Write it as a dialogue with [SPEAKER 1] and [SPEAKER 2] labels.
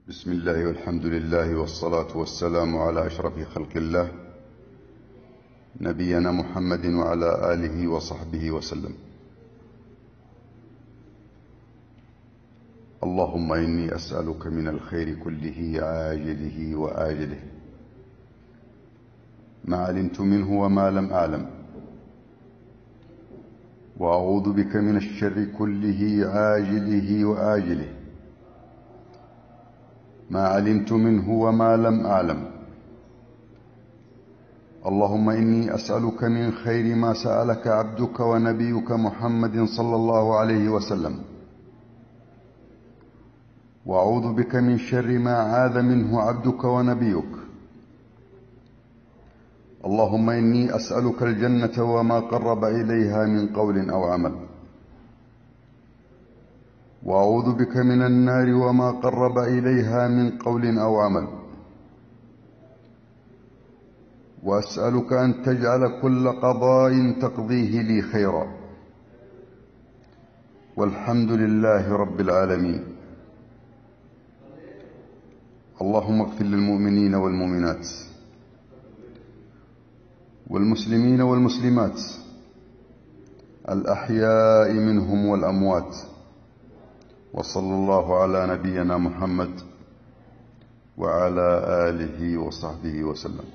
[SPEAKER 1] بسم الله والحمد لله والصلاة والسلام على أشرف خلق الله نبينا محمد وعلى آله وصحبه وسلم. اللهم إني أسألك من الخير كله عاجله وآجله ما علمت منه وما لم أعلم، وأعوذ بك من الشر كله عاجله وآجله ما علمت منه وما لم أعلم. اللهم إني أسألك من خير ما سألك عبدك ونبيك محمد صلى الله عليه وسلم، وأعوذ بك من شر ما عاذ منه عبدك ونبيك. اللهم إني أسألك الجنة وما قرب إليها من قول أو عمل، وأعوذ بك من النار وما قرب إليها من قول أو عمل. وأسألك أن تجعل كل قضاء تقضيه لي خيرا، والحمد لله رب العالمين. اللهم اغفر للمؤمنين والمؤمنات والمسلمين والمسلمات الأحياء منهم والأموات، وصلى الله على نبينا محمد وعلى آله وصحبه وسلم.